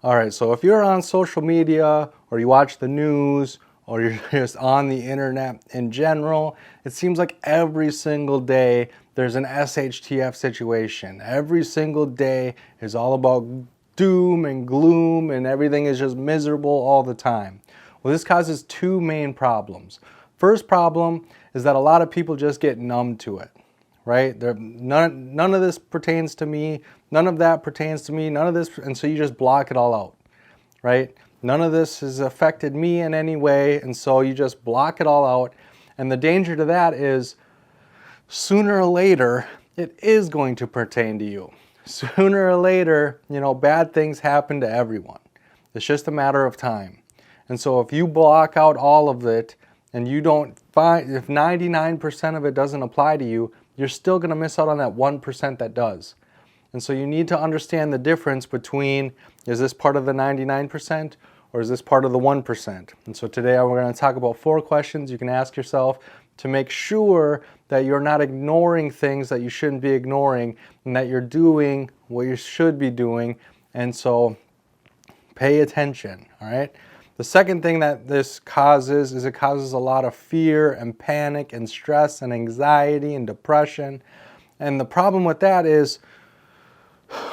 All right, so if you're on social media or you watch the news or you're just on the internet in general, it seems like every single day there's an SHTF situation. Every single day is all about doom and gloom and everything is just miserable all the time. Well, this causes two main problems. First problem is that a lot of people just get numb to it. Right? None of this pertains to me, none of that pertains to me, none of this, and so you just block it all out, right? None of this has affected me in any way, and so you just block it all out. And the danger to that is sooner or later, it is going to pertain to you. Sooner or later, bad things happen to everyone. It's just a matter of time. And so if you block out all of it and you don't find, if 99% of it doesn't apply to you, you're still going to miss out on that 1% that does. And so you need to understand the difference between, is this part of the 99% or is this part of the 1%? And so today we're going to talk about 4 questions you can ask yourself to make sure that you're not ignoring things that you shouldn't be ignoring and that you're doing what you should be doing. And so pay attention, all right? The second thing that this causes is it causes a lot of fear and panic and stress and anxiety and depression. And the problem with that is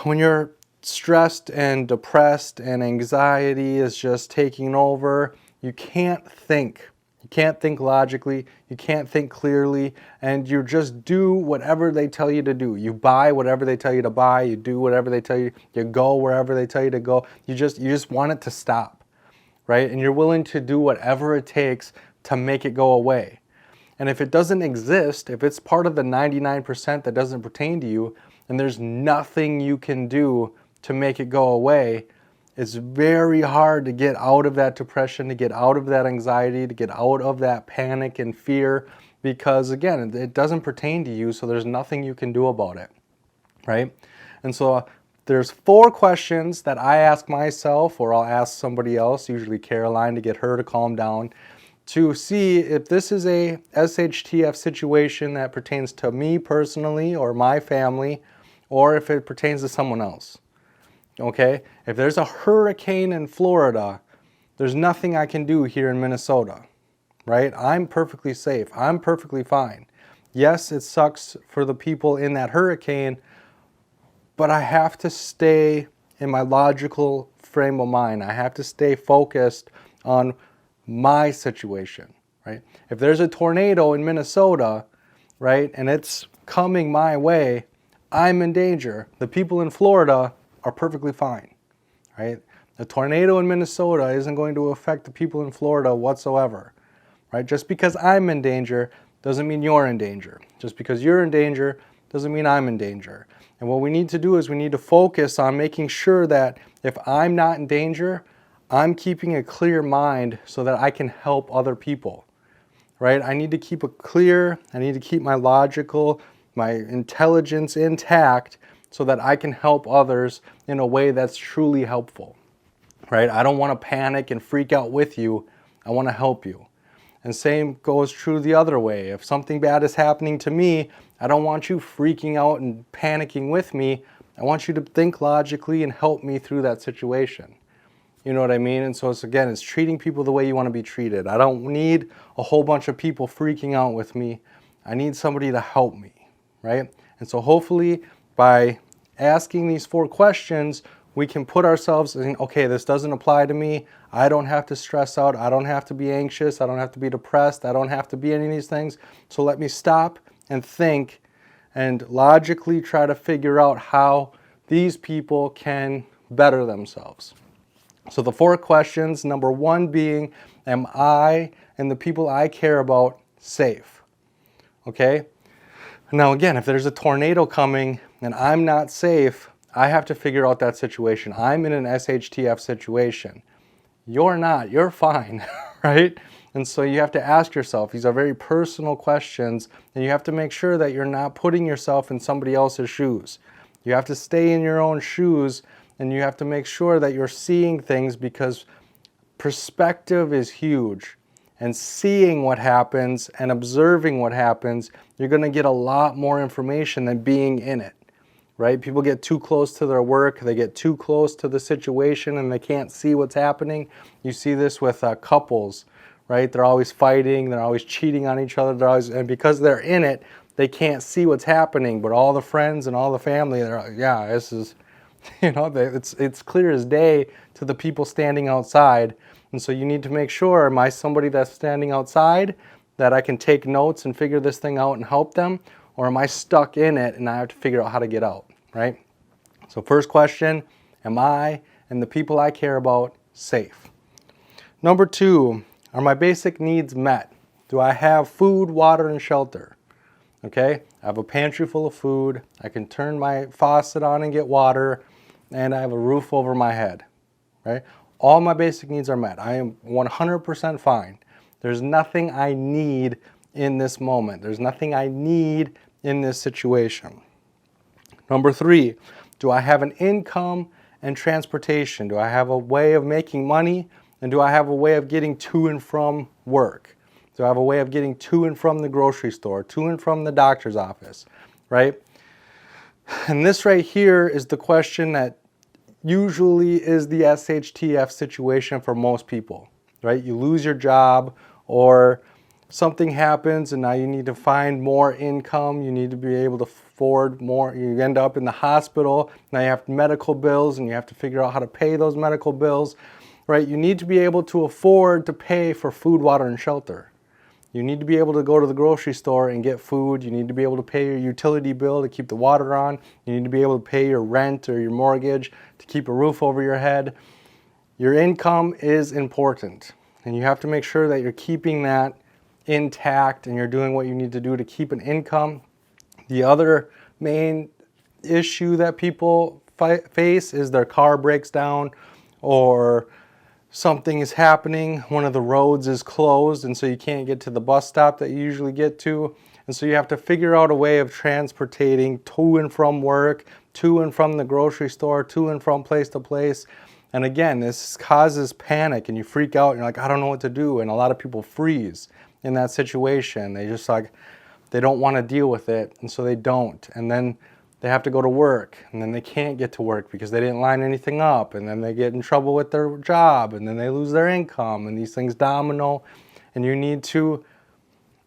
when you're stressed and depressed and anxiety is just taking over, you can't think. You can't think logically, you can't think clearly, and you just do whatever they tell you to do. You buy whatever they tell you to buy, you do whatever they tell you, you go wherever they tell you to go. You just want it to stop. Right? And you're willing to do whatever it takes to make it go away. And if it doesn't exist, if it's part of the 99% that doesn't pertain to you, and there's nothing you can do to make it go away, it's very hard to get out of that depression, to get out of that anxiety, to get out of that panic and fear, because again, it doesn't pertain to you, so there's nothing you can do about it. Right? And so there's 4 questions that I ask myself, or I'll ask somebody else, usually Caroline, to get her to calm down, to see if this is a SHTF situation that pertains to me personally or my family, or if it pertains to someone else. Okay? If there's a hurricane in Florida, there's nothing I can do here in Minnesota. Right? I'm perfectly safe. I'm perfectly fine. Yes, it sucks for the people in that hurricane, but I have to stay in my logical frame of mind. I have to stay focused on my situation, right? If there's a tornado in Minnesota, right, and it's coming my way, I'm in danger. The people in Florida are perfectly fine, right? A tornado in Minnesota isn't going to affect the people in Florida whatsoever, right? Just because I'm in danger doesn't mean you're in danger. Just because you're in danger doesn't mean I'm in danger. And what we need to do is we need to focus on making sure that if I'm not in danger, I'm keeping a clear mind so that I can help other people, right? I need to keep it clear. I need to keep my logical, my intelligence intact so that I can help others in a way that's truly helpful, right? I don't want to panic and freak out with you. I want to help you. And same goes true the other way. If something bad is happening to me, I don't want you freaking out and panicking with me. I want you to think logically and help me through that situation. You know what I mean? And so it's treating people the way you want to be treated. I don't need a whole bunch of people freaking out with me. I need somebody to help me, right? And so hopefully by asking these 4 questions, we can put ourselves in, okay, this doesn't apply to me. I don't have to stress out. I don't have to be anxious. I don't have to be depressed. I don't have to be any of these things. So let me stop and think and logically try to figure out how these people can better themselves. So the 4 questions, number 1 being, am I and the people I care about safe? Okay? Now again, if there's a tornado coming and I'm not safe, I have to figure out that situation. I'm in an SHTF situation. You're not. You're fine, right? And so you have to ask yourself, these are very personal questions, and you have to make sure that you're not putting yourself in somebody else's shoes. You have to stay in your own shoes, and you have to make sure that you're seeing things, because perspective is huge. And seeing what happens and observing what happens, you're going to get a lot more information than being in it. right? People get too close to their work, they get too close to the situation and they can't see what's happening. You see this with couples, right? They're always fighting, they're always cheating on each other, and because they're in it, they can't see what's happening, but all the friends and all the family, they're like, yeah, this is, it's clear as day to the people standing outside. And so you need to make sure, am I somebody that's standing outside that I can take notes and figure this thing out and help them? Or am I stuck in it and I have to figure out how to get out, right? So first question, am I and the people I care about safe? Number 2, are my basic needs met? Do I have food, water, and shelter? Okay, I have a pantry full of food, I can turn my faucet on and get water, and I have a roof over my head, right? All my basic needs are met. I am 100% fine. There's nothing I need in this moment. There's nothing I need in this situation. Number 3, do I have an income and transportation? Do I have a way of making money? And do I have a way of getting to and from work? Do I have a way of getting to and from the grocery store, to and from the doctor's office, right? And this right here is the question that usually is the SHTF situation for most people, right? You lose your job or something happens and now you need to find more income. You need to be able to afford more. You end up in the hospital. Now you have medical bills and you have to figure out how to pay those medical bills, right? You need to be able to afford to pay for food, water, and shelter. You need to be able to go to the grocery store and get food. You need to be able to pay your utility bill to keep the water on. You need to be able to pay your rent or your mortgage to keep a roof over your head. Your income is important, and you have to make sure that you're keeping that intact and you're doing what you need to do to keep an income. The other main issue that people face is their car breaks down or something is happening, one of the roads is closed and so you can't get to the bus stop that you usually get to, and so you have to figure out a way of transportating to and from work, to and from the grocery store, to and from place to place. And again, this causes panic and you freak out and you're like, I don't know what to do, and a lot of people freeze in that situation. They just they don't want to deal with it, and so they don't, and then they have to go to work, and then they can't get to work because they didn't line anything up, and then they get in trouble with their job, and then they lose their income, and these things domino. And you need to,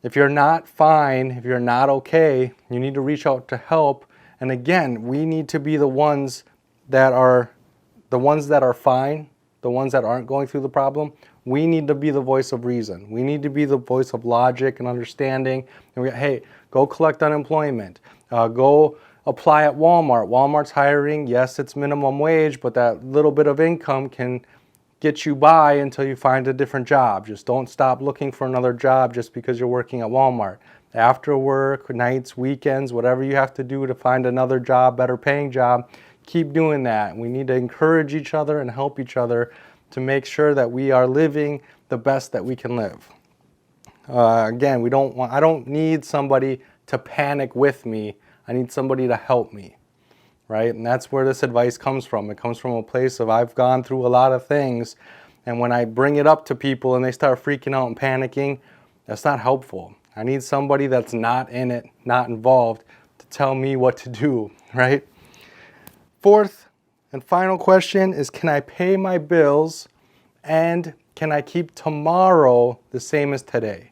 if you're not fine, if you're not okay, you need to reach out to help. And again, we need to be the ones that are fine, the ones that aren't going through the problem. We need to be the voice of reason. We need to be the voice of logic and understanding. And hey, go collect unemployment. Go apply at Walmart. Walmart's hiring. Yes, it's minimum wage, but that little bit of income can get you by until you find a different job. Just don't stop looking for another job just because you're working at Walmart. After work, nights, weekends, whatever you have to do to find another job, better paying job, keep doing that. We need to encourage each other and help each other to make sure that we are living the best that we can live. Again, I don't need somebody to panic with me. I need somebody to help me, right? And that's where this advice comes from. It comes from a place of I've gone through a lot of things, and when I bring it up to people and they start freaking out and panicking, that's not helpful. I need somebody that's not in it, not involved, to tell me what to do, right? Fourth and final question is, can I pay my bills and can I keep tomorrow the same as today?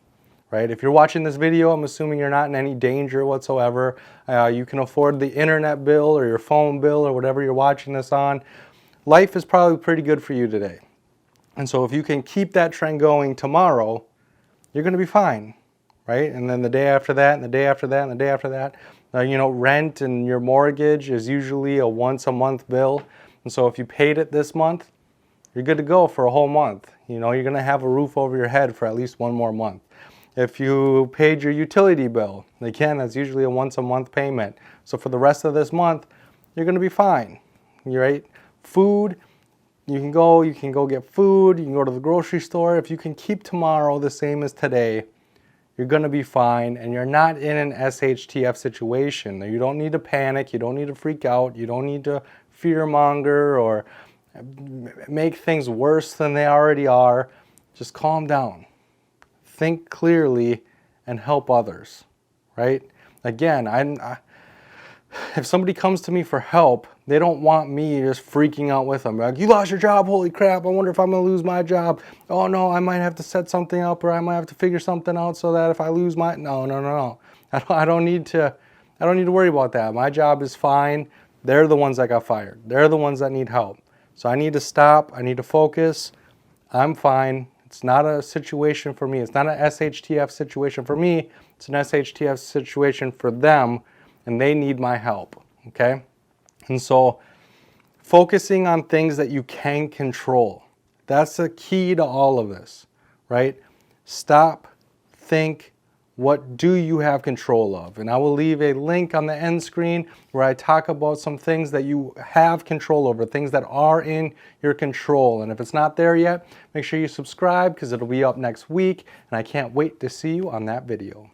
Right? If you're watching this video, I'm assuming you're not in any danger whatsoever. You can afford the internet bill or your phone bill or whatever you're watching this on. Life is probably pretty good for you today. And so if you can keep that trend going tomorrow, you're going to be fine, right? And then the day after that, and the day after that, and the day after that, rent and your mortgage is usually a once a month bill. And so if you paid it this month, you're good to go for a whole month. You're going to have a roof over your head for at least one more month. If you paid your utility bill, again, that's usually a once a month payment. So for the rest of this month, you're going to be fine, right? Food, you can go get food, you can go to the grocery store. If you can keep tomorrow the same as today, you're going to be fine, and you're not in an SHTF situation. You don't need to panic, you don't need to freak out, you don't need to fear monger or make things worse than they already are. Just calm down. Think clearly and help others, right? Again, if somebody comes to me for help, they don't want me just freaking out with them. Like, you lost your job, holy crap, I wonder if I'm gonna lose my job. Oh no, I might have to set something up, or I might have to figure something out so that if I lose my, no. I don't need to worry about that. My job is fine. They're the ones that got fired. They're the ones that need help. So I need to stop, I need to focus. I'm fine. It's not a situation for me. It's not an SHTF situation for me. It's an SHTF situation for them, and they need my help, okay? And so focusing on things that you can control. That's the key to all of this, right? Stop, think, what do you have control of? And I will leave a link on the end screen where I talk about some things that you have control over, things that are in your control. And if it's not there yet, make sure you subscribe because it'll be up next week. And I can't wait to see you on that video.